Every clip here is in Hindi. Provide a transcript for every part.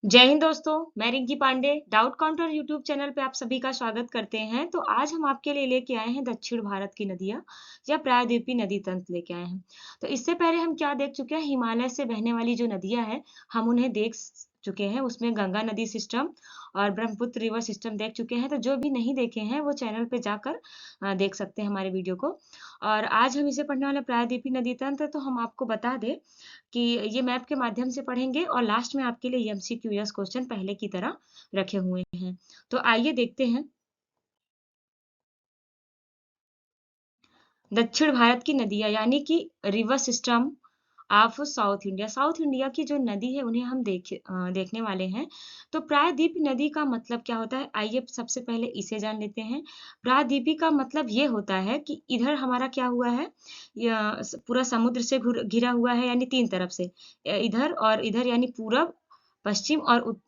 जय हिंद दोस्तों, मैं Rinki Pandey doubt counter YouTube channel पे आप सभी का स्वागत करते हैं। तो आज हम आपके लिए लेके आए हैं दक्षिण भारत की नदियां या प्रायद्वीपीय नदी तंत्र लेके आए हैं। तो इससे पहले हम क्या देख चुके हैं, हिमालय से बहने वाली जो नदियां हैं हम उन्हें देख चुके हैं। उसमें गंगा नदी सिस्टम और ब्रह्मपुत्र रिवर सिस्टम देख चुके हैं। तो जो भी नहीं देखे हैं वो चैनल पे जाकर देख सकते हैं हमारे वीडियो को। और आज हम इसे पढ़ने वाले प्रायद्वीपीय नदी तंत्र। तो हम आपको बता दें कि ये मैप के माध्यम से पढ़ेंगे और लास्ट में आपके लिए एमसीक्यूएस क्वेश्चन पहले की तरह रखे हुए हैं। तो आइए देखते हैं। दक्षिण भारत की नदियां यानी कि river system of south India. South India की जो नदी है उन्हें हम देखने वाले हैं। तो प्रायद्वीप नदी का मतलब क्या होता है, आइए सबसे पहले इसे जान लेते हैं। प्रायद्वीपी का मतलब ये होता है कि इधर हमारा क्या हुआ है, पूरा समुद्र से घिरा हुआ है, यानी तीन तरफ से, इधर और इधर, यानी पूरब, पश्चिम और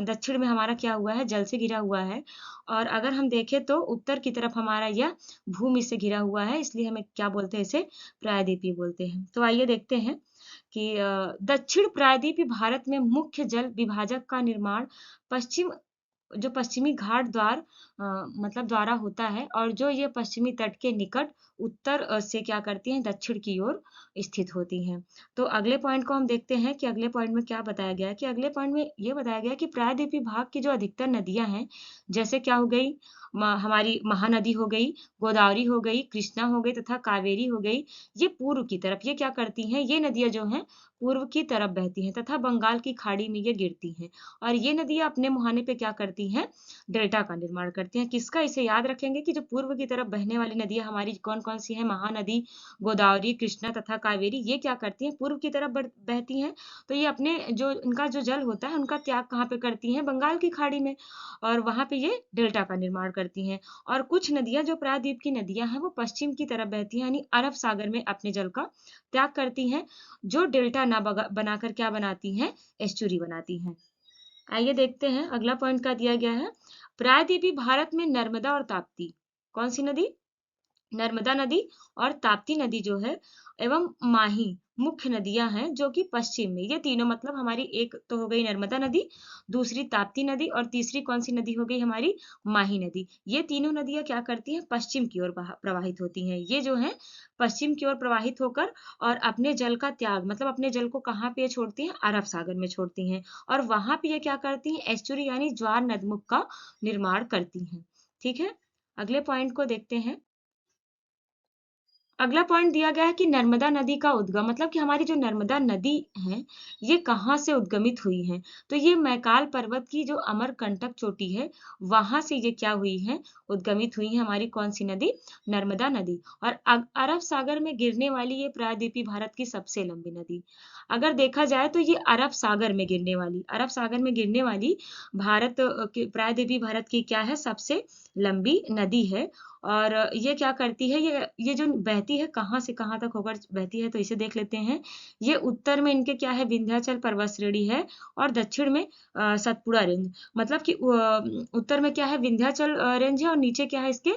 दक्षिण में हमारा क्या हुआ है, जल से घिरा हुआ है। और अगर हम देखें तो उत्तर की तरफ हमारा यह भूमि से घिरा हुआ है, इसलिए हमें क्या बोलते हैं, इसे प्रायद्वीपीय बोलते हैं। तो आइए देखते हैं कि दक्षिण प्रायद्वीपीय भारत में मुख्य जल विभाजक का निर्माण पश्चिम जो पश्चिमी घाट मतलब द्वारा होता है, और जो ये पश्चिमी तट के निकट उत्तर से क्या करती हैं, दक्षिण की ओर स्थित होती हैं। तो अगले पॉइंट को हम देखते हैं कि अगले पॉइंट में क्या बताया गया है। कि अगले पॉइंट में ये बताया गया है कि प्रायद्वीपीय भाग की जो अधिकतर नदियां हैं, जैसे क्या हो गई, हमारी महानदी हो गई, गोदावरी हो गई, कृष्णा हो गई तथा कावेरी हो गई, ये पूर्व की तरफ ये क्या करती हैं, ये नदियां जो हैं पूर्व की तरफ बहती हैं तथा बंगाल की खाड़ी में ये गिरती हैं। और ये नदियां अपने मुहाने पे क्या करती हैं, डेल्टा का निर्माण करती हैं। किसका, इसे याद रखेंगे कि जो पूर्व की तरफ बहने वाली नदियां हमारी कौन कौन सी हैं, महानदी, गोदावरी, कृष्णा तथा कावेरी, ये क्या करती हैं, पूर्व की तरफ बहती हैं। तो ये अपने जो इनका जो जल होता है उनका त्याग कहाँ पे करती हैं, बंगाल की खाड़ी में, और वहां पे ये डेल्टा का निर्माण करती हैं। और कुछ नदियां जो प्रायद्वीप की नदियां हैं वो पश्चिम की तरफ बहती हैं, यानी अरब सागर में अपने जल का त्याग करती हैं, जो डेल्टा ना बनाकर क्या बनाती हैं, एस्चुरी बनाती हैं। आइए देखते हैं अगला पॉइंट क्या दिया गया है। प्रायद्वीपीय भारत में नर्मदा और ताप्ती, कौन सी नदी, नर्मदा नदी और ताप्ती नदी जो है, एवं माही मुख्य नदियां हैं जो कि पश्चिम में, ये तीनों मतलब हमारी, एक तो हो गई नर्मदा नदी, दूसरी ताप्ती नदी और तीसरी कौन सी नदी हो गई हमारी, माही नदी। ये तीनों नदियां क्या करती हैं, पश्चिम की ओर प्रवाहित होती हैं। ये जो है पश्चिम की ओर प्रवाहित होकर और अपने जल का त्याग मतलब अपने जल को कहाँ पे छोड़ती हैं, अरब सागर में छोड़ती हैं। और वहां पे ये क्या करती हैं, एस्चुरी यानी ज्वार नदमुख का निर्माण करती हैं। ठीक है, अगले पॉइंट को देखते हैं। अगला पॉइंट दिया गया है कि नर्मदा नदी का उद्गम, मतलब कि हमारी जो नर्मदा नदी है ये कहाँ से उद्गमित हुई है। तो ये मैकाल पर्वत की जो अमरकंटक चोटी है वहां से ये क्या हुई है, उद्गमित हुई है, हमारी कौन सी नदी, नर्मदा नदी। और अरब सागर में गिरने वाली ये प्रायद्वीपीय भारत की सबसे लंबी नदी। अगर देखा जाए तो ये अरब सागर में गिरने वाली भारत प्रायद्वीपीय भारत की क्या है, सबसे लंबी नदी है। और ये क्या करती है, ये जो बहती है कहाँ से कहाँ तक होकर बहती है, तो इसे देख लेते हैं। ये उत्तर में इनके क्या है, विंध्याचल पर्वत श्रेणी है, और दक्षिण में सतपुड़ा रेंज, मतलब कि उत्तर में क्या है, विंध्याचल रेंज है, और नीचे क्या है इसके,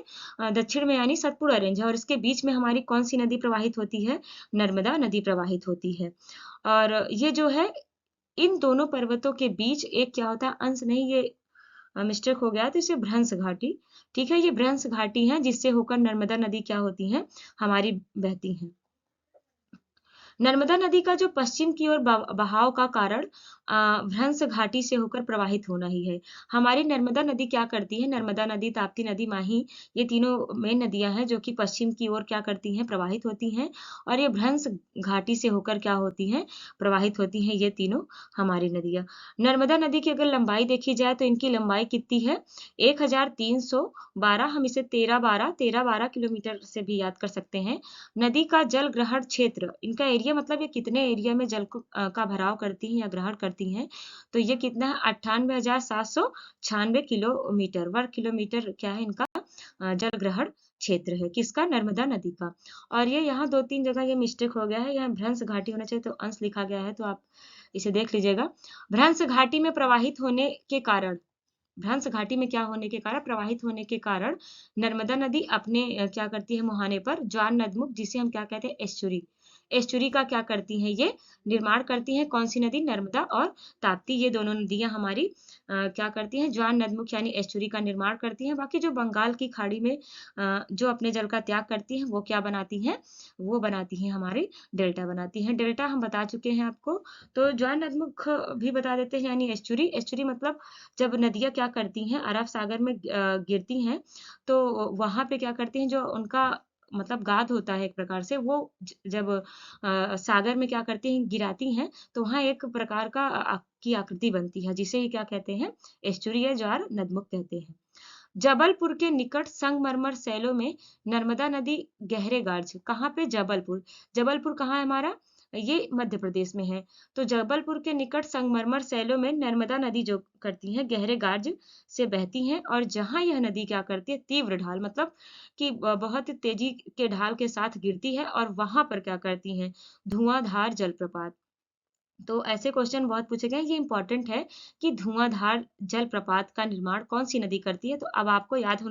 दक्षिण में यानी सतपुड़ा रेंज है, और इसके बीच में हमारी कौन सी नदी प्रवाहित होती है, नर्मदा नदी प्रवाहित होती है। और ये जो है इन दोनों पर्वतों के बीच एक क्या होता है, अंश नहीं, ये मिस्टेक हो गया, तो इसे भ्रंश घाटी, ठीक है, ये भ्रंश घाटी है जिससे होकर नर्मदा नदी क्या होती है, हमारी बहती है। नर्मदा नदी का जो पश्चिम की ओर बहाव का कारण भ्रंश घाटी से होकर प्रवाहित होना ही है। हमारी नर्मदा नदी क्या करती है, नर्मदा नदी, ताप्ती नदी, माही, ये तीनों मेन नदियां हैं जो कि पश्चिम की ओर क्या करती हैं, प्रवाहित होती हैं, और ये भ्रंश घाटी से होकर क्या होती हैं, प्रवाहित होती हैं, ये तीनों हमारी नदियां। नर्मदा नदी की अगर लंबाई देखी जाए तो इनकी लंबाई कितनी है, 1312, हम इसे 1312 किलोमीटर से भी याद कर सकते हैं। नदी का जल ग्रहण क्षेत्र, इनका एरिया मतलब ये कितने एरिया में जल का भराव करती हैं या ग्रहण करती हैं, तो ये कितना है, 98,796 किलोमीटर, वर्ग किलोमीटर क्या है इनका जल ग्रहण क्षेत्र है, किसका, नर्मदा नदी का। और ये यहाँ दो तीन जगह ये मिस्टेक हो गया है, यहाँ भ्रंश घाटी होना चाहिए, तो अंश लिखा गया है, तो आप इसे देख लीजिएगा। भ्रंश घाटी में प्रवाहित होने के कारण, भ्रंश घाटी में क्या होने के कारण, प्रवाहित होने के कारण, नर्मदा नदी अपने क्या करती है, मुहाने पर ज्वार नदमुख, जिसे हम क्या कहते हैं, एस्चुरी, एस्चुरी का क्या करती हैं ये निर्माण करती हैं? कौन सी नदी? नर्मदा और ताप्ती, ये दोनों नदियां हमारी क्या करती हैं? ज्वार नदमुख यानी एस्चुरी का निर्माण करती हैं। बाकी जो बंगाल की खाड़ी में जो अपने जल का त्याग करती हैं वो क्या बनाती हैं? वो बनाती हैं हमारी डेल्टा बनाती हैं। डेल्टा हम बता चुके हैं आपको। तो ज्वार नदमुख भी बता देते हैं यानी एस्चुरी। एस्चुरी मतलब जब नदियाँ क्या करती हैं अरब सागर में गिरती हैं, तो वहाँ पे क्या करती हैं जो उनका मतलब गाद होता है एक प्रकार से, वो जब सागर में क्या करती हैं गिराती हैं, तो वहाँ एक प्रकार का की आकृति बनती है, जिसे ये क्या कहते हैं? एस्चुरी या ज्वार नदमुख कहते हैं। जबलपुर के निकट संगमरमर सैलों में नर्मदा नदी गहरे गार्ज, कहाँ पे? जबलपुर। जबलपुर कहाँ है हमारा? ये मध्य प्रदेश में है। तो जबलपुर के निकट संगमरमर सैलों में नर्मदा नदी जो करती है गहरे गार्ज से बहती हैं, और जहां यह नदी क्या करती है? तीव्र ढाल मतलब कि बहुत तेजी के ढाल के साथ गिरती है, और वहां पर क्या करती हैं? धुआंधार जलप्रपात। तो ऐसे क्वेश्चन बहुत पूछे गए हैं, ये इंपॉर्टेंट है कि धुआंधार जलप्रपात का निर्माण कौन सी नदी करती है? तो अब आपको याद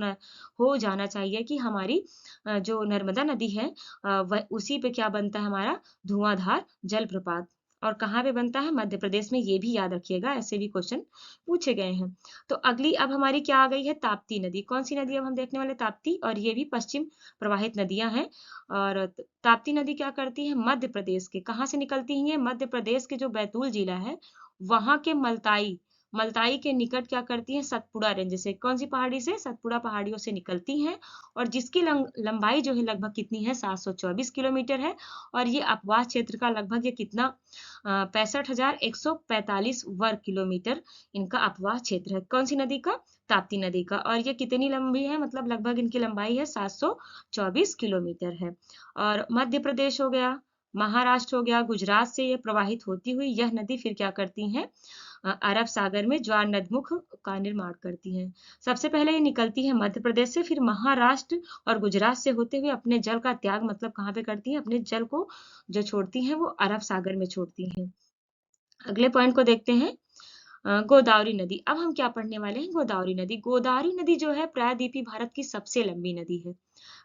हो जाना चाहिए कि हमारी जो नर्मदा नदी है वह उसी पे क्या बनता है हमारा? धुआंधार जलप्रपात। और कहाँ पे बनता है? मध्य प्रदेश में, ये भी याद रखिएगा, ऐसे भी क्वेश्चन पूछे गए हैं। तो अगली अब हमारी क्या आ गई है? ताप्ती नदी। कौन सी नदी अब हम देखने वाले? ताप्ती, और ये भी पश्चिम प्रवाहित नदियां हैं। और ताप्ती नदी क्या करती है? मध्य प्रदेश के कहाँ से निकलती है? ये मध्य प्रदेश के जो बैतूल जिला है वहां के मलताई मलताई के निकट क्या करती है? सतपुड़ा रेंज से। कौन सी पहाड़ी से? सतपुड़ा पहाड़ियों से निकलती हैं, और जिसकी लंबाई जो है लगभग कितनी है? 724 किलोमीटर है। और ये अपवाह क्षेत्र का लगभग ये कितना? 65,145 वर्ग किलोमीटर इनका अपवाह क्षेत्र है। कौन सी नदी का? ताप्ती नदी का। और ये कितनी लंबी है? मतलब लगभग इनकी लंबाई है 724 किलोमीटर है। और मध्य प्रदेश हो गया, महाराष्ट्र हो गया, गुजरात से ये प्रवाहित होती हुई यह नदी फिर क्या करती हैं? अरब सागर में ज्वार नदमुख का निर्माण करती हैं। सबसे पहले ये निकलती है मध्य प्रदेश से, फिर महाराष्ट्र और गुजरात से होते हुए अपने जल का त्याग मतलब कहाँ पे करती हैं? अपने जल को जो छोड़ती हैं वो अरब सागर में छोड़ती हैं। अगले पॉइंट को देखते हैं। गोदावरी नदी। अब हम क्या पढ़ने वाले हैं? गोदावरी नदी। गोदावरी नदी जो है प्रायद्वीपीय भारत की सबसे लंबी नदी है।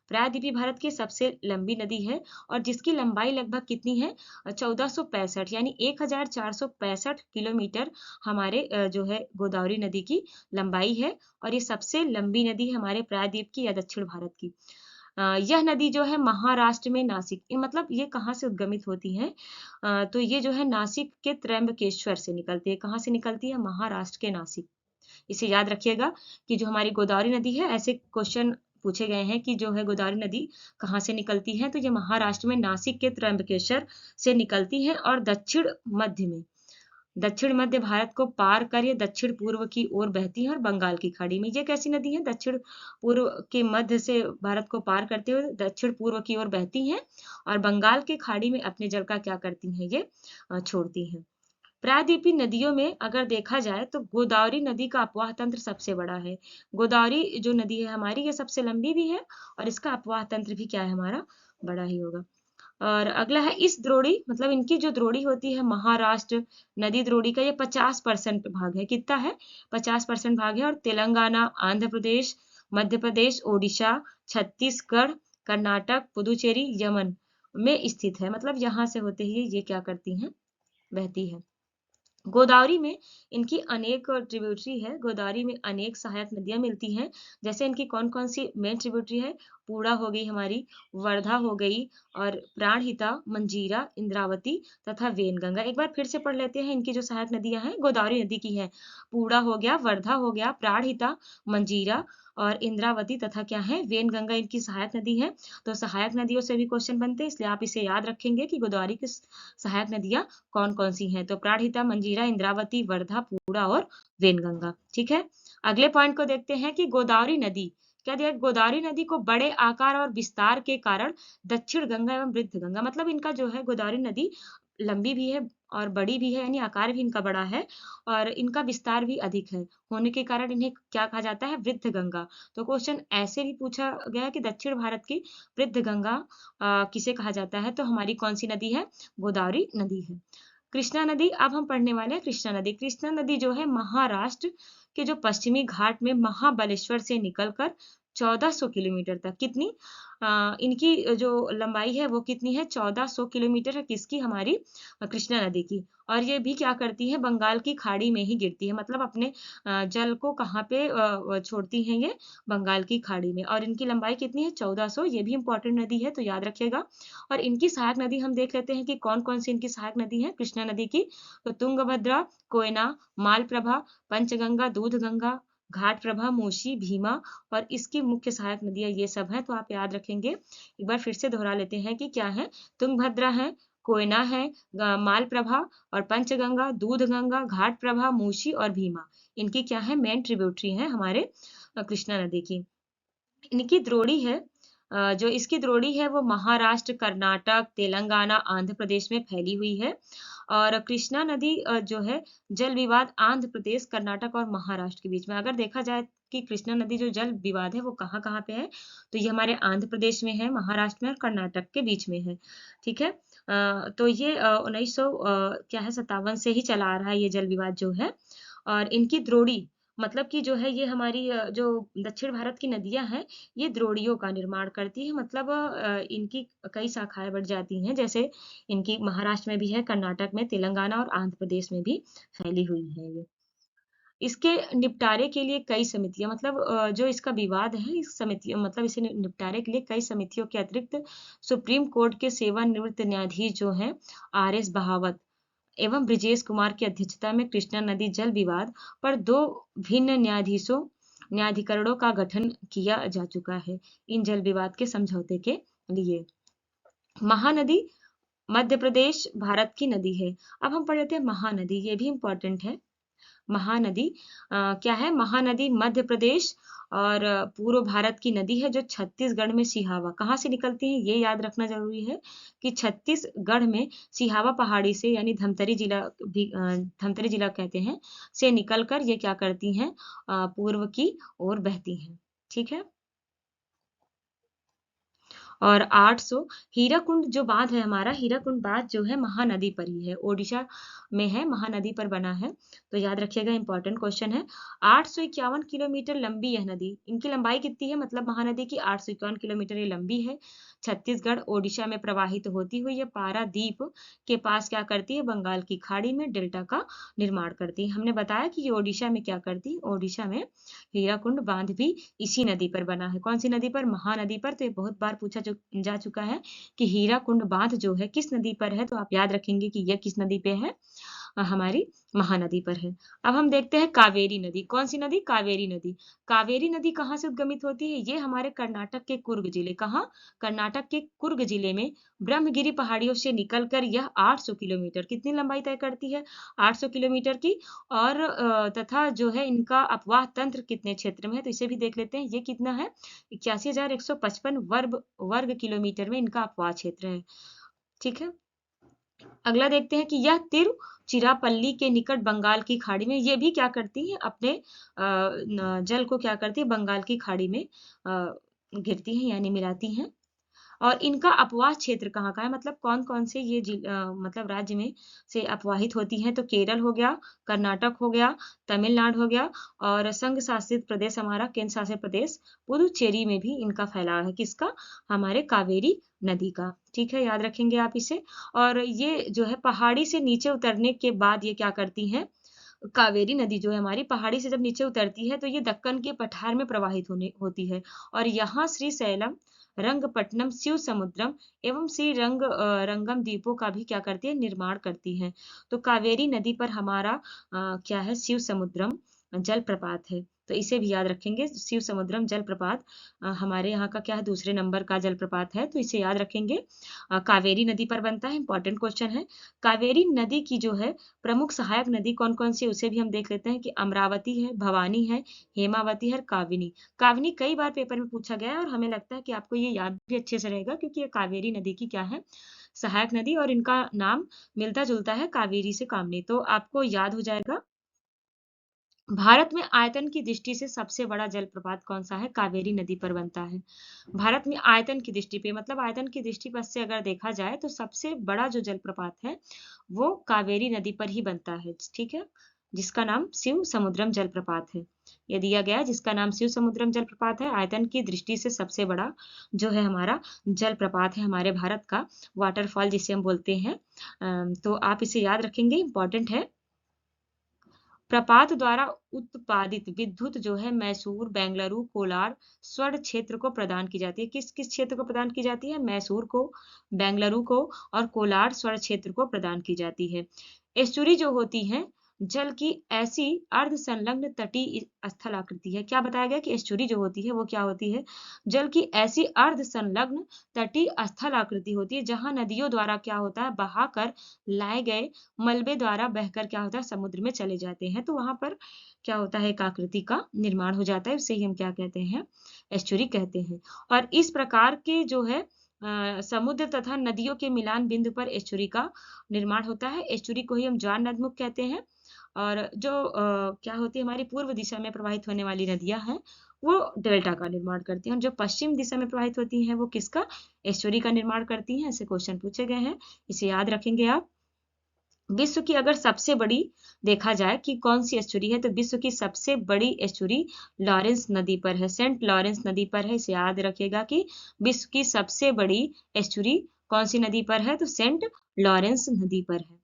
प्रायद्वीपीय भारत की सबसे लंबी नदी है, और जिसकी लंबाई लगभग कितनी है? 1465 यानी 1465 किलोमीटर हमारे जो है गोदावरी नदी की लंबाई है, और ये सबसे लंबी नदी है हमारे प्रायद्वीप की या दक्षिण भारत की। यह नदी जो है महाराष्ट्र में नासिक मतलब ये कहाँ से उद्गमित होती है? तो ये जो है नासिक के त्र्यंबकेश्वर से निकलती है। कहाँ से निकलती है? महाराष्ट्र के नासिक। इसे याद रखिएगा कि जो हमारी गोदावरी नदी है, ऐसे क्वेश्चन पूछे गए हैं कि जो है गोदावरी नदी कहाँ से निकलती है? तो ये महाराष्ट्र में नासिक के त्र्यंबकेश्वर से निकलती है, और दक्षिण मध्य भारत को पार कर ये दक्षिण पूर्व की ओर बहती है, और बंगाल की खाड़ी में। ये कैसी नदी है? दक्षिण पूर्व के मध्य से भारत को पार करते हुए दक्षिण पूर्व की ओर बहती हैं, और बंगाल की खाड़ी में अपने जल का क्या करती हैं? ये छोड़ती हैं। प्रायद्वीपीय नदियों में अगर देखा जाए तो गोदावरी नदी का अपवाह तंत्र सबसे बड़ा है। गोदावरी जो नदी है हमारी, ये सबसे लंबी भी है, और इसका अपवाह तंत्र भी क्या है हमारा? बड़ा ही होगा। और अगला है इस द्रोणी मतलब इनकी जो द्रोणी होती है महाराष्ट्र नदी द्रोणी का ये 50% भाग है। कितना है? 50% भाग है। और तेलंगाना, आंध्र प्रदेश, मध्य प्रदेश, ओडिशा, छत्तीसगढ़, कर्नाटक, पुदुचेरी, यमन में स्थित है। मतलब यहाँ से होते हुए ये क्या करती हैं? बहती है। गोदावरी में इनकी अनेक ट्रिब्यूटरी है। गोदावरी में अनेक सहायक नदियां मिलती हैं। जैसे इनकी कौन कौन सी मेन ट्रिब्यूटरी है? पूर्णा हो गई हमारी, वर्धा हो गई, और प्राणहिता, मंजीरा, इंद्रावती तथा वेनगंगा। एक बार फिर से पढ़ लेते हैं इनकी जो सहायक नदियां हैं गोदावरी नदी की है। पूर्णा हो गया, वर्धा हो गया, प्राणहिता, मंजीरा और इंद्रावती तथा क्या है? वेनगंगा इनकी सहायक नदी है। तो सहायक नदियों से भी क्वेश्चन बनते हैं, इसलिए आप इसे याद रखेंगे कि गोदावरी की सहायक नदियां कौन कौन सी हैं? तो प्राणहिता, मंजीरा, इंद्रावती, वर्धा, पूर्णा और वेनगंगा। ठीक है। अगले पॉइंट को देखते हैं कि गोदावरी नदी क्या दिया? गोदावरी नदी को बड़े आकार और विस्तार के कारण दक्षिण गंगा एवं वृद्ध गंगा मतलब इनका जो है गोदावरी नदी लंबी भी है और बड़ी भी है, यानी आकार भी इनका बड़ा है, और इनका विस्तार भी अधिक है होने के कारण इन्हें क्या कहा जाता है? वृद्ध गंगा। तो क्वेश्चन ऐसे भी पूछा गया कि दक्षिण भारत की वृद्ध गंगा किसे कहा जाता है? तो हमारी कौन सी नदी है? गोदावरी नदी है। कृष्णा नदी। अब हम पढ़ने वाले हैं कृष्णा नदी। कृष्णा नदी जो है महाराष्ट्र के जो पश्चिमी घाट में महाबलेश्वर से निकलकर 1400 किलोमीटर तक। कितनी? इनकी जो लंबाई है वो कितनी है? 1400 किलोमीटर है, किसकी? हमारी कृष्णा नदी की। और ये भी क्या करती है? बंगाल की खाड़ी में ही गिरती है, मतलब अपने जल को कहाँ पे छोड़ती हैं ये? बंगाल की खाड़ी में। और इनकी लंबाई कितनी है? 1400। ये भी इम्पोर्टेंट नदी है, तो याद रखिएगा। और इनकी सहायक नदी हम देख लेते हैं कि कौन-कौन सी इनकी सहायक नदी है कृष्णा नदी की। तो तुंगभद्रा, कोयना, मालप्रभा, पंचगंगा, दूधगंगा, घाटप्रभा, मूसी, भीमा और इसकी मुख्य सहायक नदियाँ ये सब हैं, तो आप याद रखेंगे। एक बार फिर से दोहरा लेते हैं कि क्या है? तुंगभद्रा है, कोयना है, मालप्रभा और पंचगंगा, दूधगंगा, घाटप्रभा, मूसी और भीमा। इनकी क्या है? मेन ट्रिब्यूटरी हैं हमारे कृष्णा नदी की। इनकी द्रोणी है जो इसकी द्रोणी है वो महाराष्ट्र, कर्नाटक, तेलंगाना, आंध्र प्रदेश में फैली हुई है। और कृष्णा नदी जो है जल विवाद आंध्र प्रदेश, कर्नाटक और महाराष्ट्र के बीच में। अगर देखा जाए कि कृष्णा नदी जो जल विवाद है वो कहाँ-कहाँ पे है, तो ये हमारे आंध्र प्रदेश में है, महाराष्ट्र में और कर्नाटक के बीच में है। ठीक है? तो ये 1900 क्या है 57 से ही चला आ रहा है ये जल विवाद जो है। और इनकी द्रोणी मतलब कि जो है ये हमारी जो दक्षिण भारत की नदियाँ हैं, ये द्रोणियों का निर्माण करती है, मतलब इनकी कई शाखाएँ बढ़ जाती हैं, जैसे इनकी महाराष्ट्र में भी है, कर्नाटक में, तेलंगाना और आंध्र प्रदेश में भी फैली हुई है ये। इसके निपटारे के लिए कई समितियाँ मतलब जो इसका विवाद है, इस समिति मतलब इसे निपटारे के लिए कई समितियों के अतिरिक्त सुप्रीम कोर्ट के सेवानिवृत्त न्यायाधीश जो हैं, आर.एस. बहावत एवं ब्रिजेश कुमार की अध्यक्षता में कृष्णा नदी जल विवाद पर 2 भिन्न न्यायाधिकरणों का गठन किया जा चुका है, इन जल विवाद के समझौते के लिए। महानदी मध्य प्रदेश भारत की नदी है। अब हम पढ़ लेते हैं महानदी, ये भी इम्पोर्टेंट है। महानदी क्या है? महानदी मध्य प्रदेश और पूर्व भारत की नदी है जो छत्तीसगढ़ में सिहावा कहाँ से निकलती है? ये याद रखना ज़रूरी है कि छत्तीसगढ़ में सिहावा पहाड़ी से यानी धमतरी जिला भी धमतरी जिला कहते हैं, से निकलकर ये क्या करती हैं पूर्व की ओर बहती हैं। ठीक है? और 800 हीराकुंड जो बाँध है हमारा, हीराकुंड बाँध जो है महानदी पर ही है, ओडिशा में है, महानदी पर बना है। तो याद रखिएगा इम्पोर्टेंट क्वेश्चन है। 851 किलोमीटर लंबी यह नदी, इनकी लंबाई कितनी है? मतलब महानदी की 851 किलोमीटर ये लंबी है। छत्तीसगढ़, ओडिशा में प्रवाहित होती हुई ये पारादीप के पास क्या करती है? बंगाल की खाड़ी में डेल्टा का निर्माण करती है। हमने बताया कि ये ओडिशा में क्या करती है? ओडिशा में हीराकुंड बाँध भी इसी नदी पर बना है। कौन सी नदी पर? महानदी पर। तो ये बहुत बार पूछा जा चुका है कि हीराकुंड बाँध जो है किस नदी पर है? तो आप याद रखेंगे कि यह किस नदी पे है? हमारी महानदी पर है। अब हम देखते हैं कावेरी नदी। कौन सी नदी? कावेरी नदी। कावेरी नदी कहाँ से उद्गमित होती है? ये हमारे कर्नाटक के कुर्ग जिले कहाँ? कर्नाटक के कुर्ग जिले में ब्रह्मगिरी पहाड़ियों से निकलकर यह 800 किलोमीटर कितनी लंबाई तय करती है? 800 किलोमीटर की और तथा जो है इनका अपवाह तंत्र कितने क्षेत्र में है? तो इसे भी देख लेते हैं। ये कितना है? 81,155 वर्ग किलोमीटर में इनका अपवाह क्षेत्र है। ठीक है? अगला देखते हैं कि यह तिरुचिरापल्ली के निकट बंगाल की खाड़ी में ये भी क्या करती है अपने जल को क्या करती है बंगाल की खाड़ी में गिरती हैं यानी मिलाती हैं और इनका अपवाह क्षेत्र कहाँ का है मतलब कौन-कौन से ये मतलब राज्य में से अपवाहित होती हैं तो केरल हो गया, कर्नाटक हो गया, तमिलनाडु हो गया और संघ शासित प्रदेश हमारा केंद्र शासित प्रदेश पुदुचेरी में भी इनका फैलाव है। किसका? हमारे कावेरी नदी का। ठीक है, याद रखेंगे आप इसे। और ये जो है पहाड़ी से नीचे उतरने के बाद ये क्या करती हैं कावेरी नदी जो है हमारी पहाड़ी से जब नीचे उतरती है तो ये दक्कन के पठार में प्रवाहित होने होती है और यहाँ श्रीशैलम रंगपट्टनम शिव समुद्रम एवं रंगम द्वीपों का भी क्या करती है निर्माण करती है तो कावेरी नदी पर हमारा क्या है शिव समुद्रम जलप्रपात है तो इसे भी याद रखेंगे शिव समुद्रम जलप्रपात हमारे यहाँ का क्या है दूसरे नंबर का जलप्रपात है तो इसे याद रखेंगे कावेरी नदी पर बनता है इंपॉर्टेंट क्वेश्चन है कावेरी नदी की जो है प्रमुख सहायक नदी कौन-कौन सी है उसे भी हम देख लेते हैं कि अमरावती है, भवानी है, हेमावती है और काविनी। काविनी कई बार पेपर में पूछा गया है और हमें लगता है कि आपको ये याद भी अच्छे से रहेगा क्योंकि ये कावेरी नदी की क्या है सहायक नदी और इनका नाम मिलता-जुलता है कावेरी से कामनी। तो आपको याद हो जाएगा भारत में आयतन की दृष्टि से सबसे बड़ा जलप्रपात कौन-सा है? कावेरी नदी पर बनता है। भारत में आयतन की दृष्टि पे मतलब आयतन की दृष्टि से अगर देखा जाए तो सबसे बड़ा जो जलप्रपात है, वो कावेरी नदी पर ही बनता है। ठीक है? जिसका नाम शिव समुद्रम जलप्रपात है। ये दिया गया है जिसका नाम शिव समुद्रम जलप्रपात है। आयतन की दृष्टि से सबसे बड़ा जो है हमारा जलप्रपात है हमारे भारत का, वाटरफॉल जिसे हम बोलते हैं। तो आप इसे याद रखेंगे, इंपॉर्टेंट है। प्रपात द्वारा उत्पादित विद्युत जो है मैसूर, बेंगलुरु, कोलार स्वर्ण क्षेत्र को प्रदान की जाती है। किस किस क्षेत्र को प्रदान की जाती है? मैसूर को, बेंगलुरु को और कोलार स्वर्ण क्षेत्र को प्रदान की जाती है। एस्चुरी जो होती है जल की ऐसी अर्ध संलग्न तटीय स्थल आकृति है। क्या बताया गया कि एस्चुरी जो होती है वो क्या होती है? जल की ऐसी अर्ध संलग्न तटीय स्थल आकृति होती है जहां नदियों द्वारा क्या होता है, बहाकर लाए गए मलबे द्वारा बहकर क्या होता है, समुद्र में चले जाते हैं। तो वहां पर क्या होता है, एक आकृति का निर्माण हो जाता है, उसे ही हम क्या कहते हैं, एस्चुरी कहते हैं। और इस प्रकार के जो है समुद्र तथा नदियों के मिलान बिंदु पर एस्चुरी का निर्माण होता है। एस्चुरी को ही हम ज्वार नदमुख कहते हैं। और जो क्या होती है, हमारी पूर्व दिशा में प्रवाहित होने वाली नदियां हैं वो डेल्टा का निर्माण करती हैं, और जो पश्चिम दिशा में प्रवाहित होती हैं वो किसका, एस्चुरी का निर्माण करती हैं। ऐसे क्वेश्चन पूछे गए हैं, इसे याद रखेंगे आप। विश्व की अगर सबसे बड़ी देखा जाए कि कौन सी एस्चुरी है, तो विश्व की सबसे बड़ी एस्चुरी लॉरेंस नदी पर है, सेंट लॉरेंस नदी पर है। इसे याद रखिएगा कि विश्व की सबसे बड़ी एस्चुरी कौन सी नदी पर है, तो सेंट लॉरेंस नदी पर है।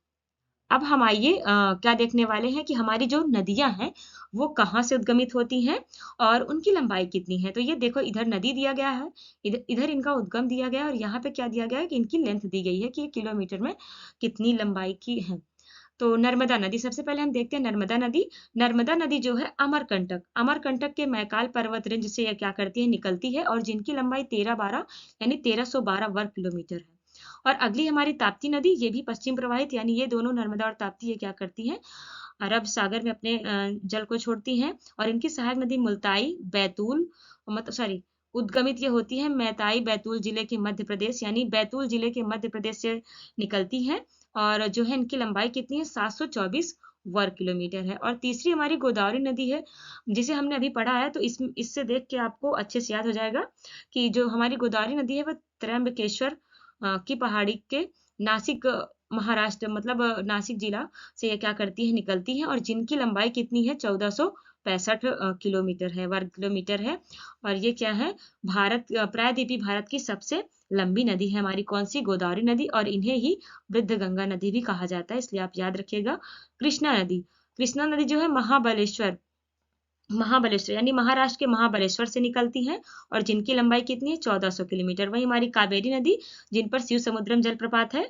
अब हम आइए क्या देखने वाले हैं कि हमारी जो नदियां हैं वो कहाँ से उद्गमित होती हैं और उनकी लंबाई कितनी है। तो ये देखो, इधर नदी दिया गया है, इधर इधर इनका उद्गम दिया गया है, और यहाँ पे क्या दिया गया है कि इनकी लेंथ दी गई है कि ये किलोमीटर में कितनी लंबाई की है। तो नर्मदा नदी सबसे पहले हम देखते हैं। नर्मदा नदी, नर्मदा नदी जो है अमरकंटक, अमरकंटक के मैकाल पर्वत रेंज से यह क्या करती है, निकलती है, और जिनकी लंबाई 1312 यानी 1312 वर्ग किलोमीटर है। और अगली हमारी ताप्ती नदी, ये भी पश्चिम प्रवाहित, यानी ये दोनों नर्मदा और ताप्ती ये क्या करती हैं, अरब सागर में अपने जल को छोड़ती हैं। और इनकी सहायक नदी मुल्ताई, बैतूल, मतलब सॉरी, उद्गमित ये होती है मैताई बैतूल जिले के मध्य प्रदेश, यानी बैतूल जिले के मध्य प्रदेश से निकलती है। और जो है इनकी लंबाई कितनी है, 724 वर्ग किलोमीटर है। और तीसरी हमारी गोदावरी नदी है, जिसे हमने अभी पढ़ा है, तो इससे देख के आपको अच्छे से याद हो जाएगा कि जो हमारी गोदावरी नदी है वह त्र्यंबकेश्वर की पहाड़ी के नासिक महाराष्ट्र, मतलब नासिक जिला से ये क्या करती है, निकलती है, और जिनकी लंबाई कितनी है, 1465 किलोमीटर है, वर्ग किलोमीटर है। और ये क्या है, भारत प्रायद्वीपीय भारत की सबसे लंबी नदी है हमारी, कौन सी, गोदावरी नदी। और इन्हें ही वृद्ध गंगा नदी भी कहा जाता है, इसलिए आप याद रखिएगा। कृष्णा नदी, कृष्णा नदी जो है महाबलेश्वर, महाबलेश्वर यानी महाराष्ट्र के महाबलेश्वर से निकलती हैं, और जिनकी लंबाई कितनी है, 1400 किलोमीटर। वही हमारी कावेरी नदी, जिन पर शिव समुद्रम जलप्रपात है,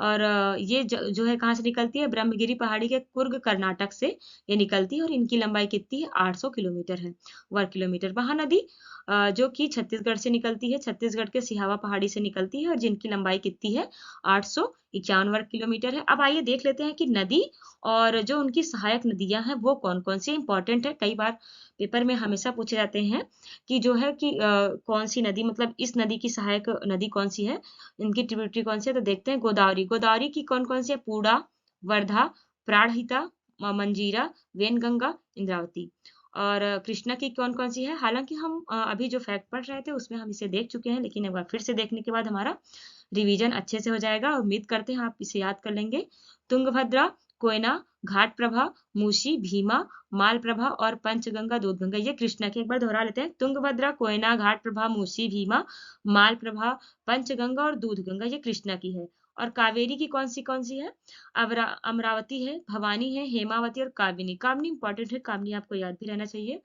और ये जो है कहाँ से निकलती है, ब्रह्मगिरी पहाड़ी के कुर्ग कर्नाटक से ये निकलती है, और इनकी लंबाई कितनी है, 800 किलोमीटर है, वर्ग किलोमीटर। महानदी जो कि छत्तीसगढ़ से निकलती है, छत्तीसगढ़ के सिहावा पहाड़ी से निकलती है, और जिनकी लंबाई कितनी है, 851 वर्ग किलोमीटर है। अब आइए देख लेते हैं कि नदी और जो उनकी सहायक नदियां हैं वो कौन कौन सी इंपॉर्टेंट है। कई बार पेपर में हमेशा पूछे जाते हैं कि जो है कि कौन सी नदी, मतलब इस नदी की सहायक नदी कौन सी है, इनकी ट्रिब्यूटरी कौन सी है। तो देखते हैं, गोदावरी, गोदावरी की कौन कौन सी है, पूर्णा, वर्धा, प्राणहिता, मंजीरा, वेनगंगा, इंद्रावती। और कृष्णा की कौन कौन सी है, हालांकि हम अभी जो फैक्ट पढ़ रहे थे उसमें हम इसे देख चुके हैं, लेकिन एक बार फिर से देखने के बाद हमारा रिवीजन अच्छे से हो जाएगा। उम्मीद करते हैं आप इसे याद कर लेंगे। तुंगभद्रा, कोयना, घाट प्रभा, मूसी, भीमा, मालप्रभा और पंचगंगा, दूधगंगा, ये कृष्णा की। एक बार दोहरा लेते हैं, तुंगभद्रा, कोयना, घाट प्रभा, मूसी, भीमा, मालप्रभा, पंचगंगा और दूधगंगा, ये कृष्णा की है। और कावेरी की कौन सी है, अमरावती है, भवानी है, हेमावती और कामिनी। कामिनी इंपॉर्टेंट है, कामिनी आपको याद भी रहना चाहिए।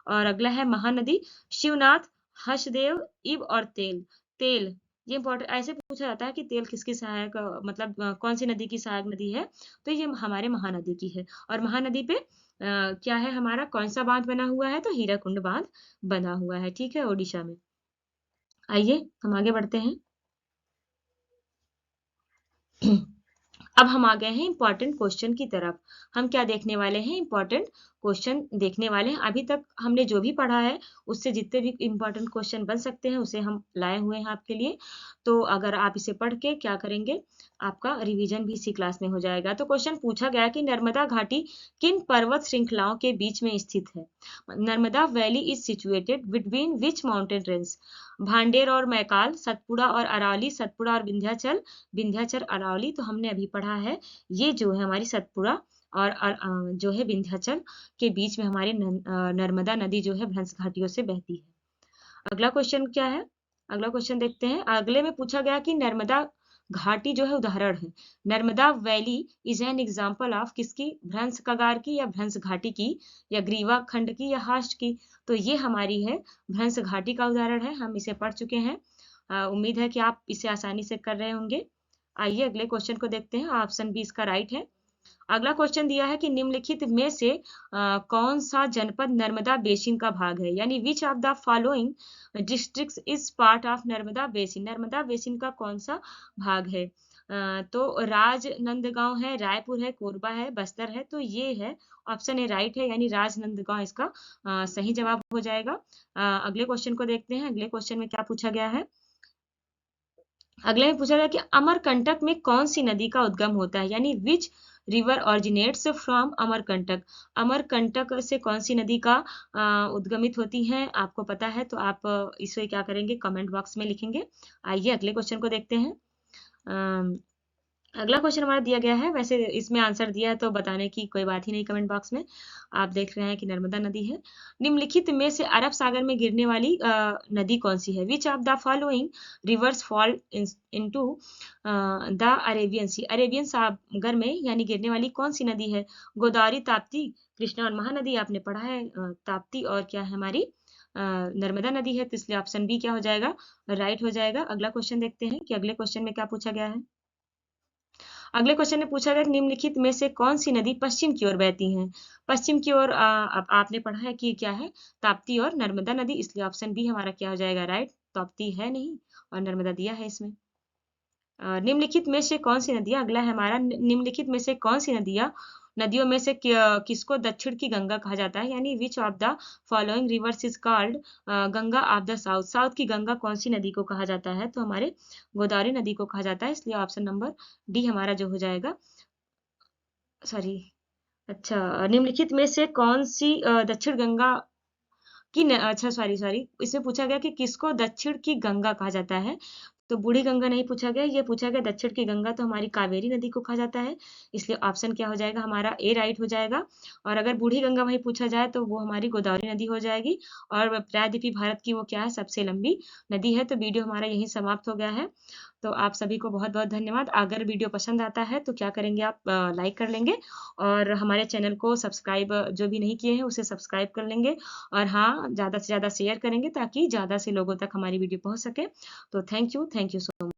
और अगला है महानदी, शिवनाथ, हर्षदेव, इब और तेल, तेल, ये इंपॉर्टेंट, ऐसे पूछा जाता है कि तेल किसकी सहायक मतलब कौन सी नदी की सहायक नदी है, तो ये हमारे महानदी की है। और महानदी पे क्या है, हमारा कौन सा बांध बना हुआ है, तो हीराकुंड बांध बना हुआ है, ठीक है, ओडिशा में। आइए हम आगे बढ़ते हैं। अब हम आ गए हैं इंपॉर्टेंट क्वेश्चन की तरफ। हम क्या देखने वाले हैं, इंपॉर्टेंट क्वेश्चन देखने वाले हैं। अभी तक हमने जो भी पढ़ा है उससे जितने भी इंपॉर्टेंट क्वेश्चन बन सकते हैं उसे हम लाए हुए हैं आपके लिए। तो अगर आप इसे पढ़ के क्या करेंगे, आपका रिवीजन भी इसी क्लास में हो जाएगा। तो क्वेश्चन पूछा गया कि नर्मदा घाटी किन पर्वत श्रृंखलाओं के बीच में स्थित है। Narmada valley is situated between which mountain range, Bhander और मैकाल, सतपुड़ा और अरावली, सतपुड़ा और विंध्याचल, विंध्याचल अरावली। तो हमने अभी पढ़ा है, ये जो है हमारी सतपुड़ा और जो है विंध्याचल के बीच में हमारी नर्मदा नदी जो है भ्रंश घाटियों से बहती है। अगला क्वेश्चन क्या है? अगला क्वेश्चन देखते हैं। अगले में पूछा गया कि नर्मदा घाटी जो है उदाहरण है। Narmada valley is an example of किसकी? भ्रंश कगार की या भ्रंश घाटी की या ग्रीवा खंड की या हास्ट की? तो ये हमारी है भ्रंश घाटी का उदाहरण है। हम इसे पढ़ चुके हैं। उम्मीद है कि आप इसे आसानी से कर रहे होंगे। आइए अगले क्वेश्चन को देखते हैं। ऑप्शन बी इसका राइट है। अगला क्वेश्चन दिया है कि निम्नलिखित में से कौन सा जनपद नर्मदा बेसिन का भाग है? यानी विच of the following districts is part of Narmada basin? Narmada basin का कौन सा भाग है? तो राजनंदगांव है, रायपुर है, कोरबा है, बस्तर है। तो ये है ऑप्शन ए राइट है, यानी राजनंदगांव इसका सही जवाब हो जाएगा। अगले क्वेश्चन को देखते हैं। अगले क्वेश्चन में क्या पूछा गया है? अगले में पूछा गया कि अमरकंटक में कौन सी नदी का उद्गम होता है? यानी which river originates from Amarkantak? Amarkantak से कौन सी नदी का उद्गमित होती है? आपको पता है तो आप इसे क्या करेंगे? कमेंट बॉक्स में लिखेंगे। आइए अगले क्वेश्चन को देखते हैं। अम, अगला क्वेश्चन हमारा दिया गया है। वैसे इसमें आंसर दिया है तो बताने की कोई बात ही नहीं कमेंट बॉक्स में। आप देख रहे हैं कि नर्मदा नदी है। निम्नलिखित में से अरब सागर में गिरने वाली नदी कौन सी है? Which of the following rivers fall into the Arabian sea? Arabian सागर में यानी गिरने वाली कौन सी नदी है? गोदावरी, ताप्ती, कृष्णा और महानदी आपने पढ़ा है। ताप्ती और क्या है हमारी नर्मदा नदी है। तो इसलिए ऑप्शन बी क्या हो जाएगा? राइट हो जाएगा। अगला क्वेश्चन देखते हैं कि अगले क्वेश्चन में क्या पूछा गया है। अगले क्वेश्चन में पूछा गया कि निम्नलिखित में से कौन सी नदी पश्चिम की ओर बहती है? पश्चिम की ओर अब आपने पढ़ा है कि क्या है? ताप्ती और नर्मदा नदी। इसलिए ऑप्शन बी हमारा क्या हो जाएगा? राइट। ताप्ती है नहीं और नर्मदा दिया है इसमें। निम्नलिखित में से कौन सी नदियां? अगला है हमारा निम्नलिखित में से कौन सी नदियों में से किसको दक्षिण की गंगा कहा जाता है? यानी विच of the following reverse is called Ganga of the south? South की गंगा कौन सी नदी को कहा जाता है? तो हमारे गोदावरी नदी को कहा जाता है। इसलिए ऑप्शन नंबर डी हमारा जो हो जाएगा, सॉरी, अच्छा, निम्नलिखित में से कौन सी दक्षिण गंगा की अच्छा, सॉरी सॉरी, इसमें पूछा गया कि किसको दक्षिण की गंगा कहा जाता है? तो बूढ़ी गंगा नहीं पूछा गया, ये पूछा गया दक्षिण की गंगा। तो हमारी कावेरी नदी को कहा जाता है। इसलिए ऑप्शन क्या हो जाएगा? हमारा ए राइट हो जाएगा। और अगर बूढ़ी गंगा वही पूछा जाए तो वो हमारी गोदावरी नदी हो जाएगी। और प्रायद्वीपीय भारत की वो क्या है? सबसे लंबी नदी है। तो वीडियो हमारा यहीं समाप्त हो गया है। तो आप सभी को बहुत बहुत धन्यवाद। अगर वीडियो पसंद आता है तो क्या करेंगे आप? लाइक कर लेंगे और हमारे चैनल को सब्सक्राइब जो भी नहीं किए हैं उसे सब्सक्राइब कर लेंगे। और हाँ, ज़्यादा से ज़्यादा शेयर करेंगे ताकि ज़्यादा से लोगों तक हमारी वीडियो पहुँच सके। तो थैंक यू सो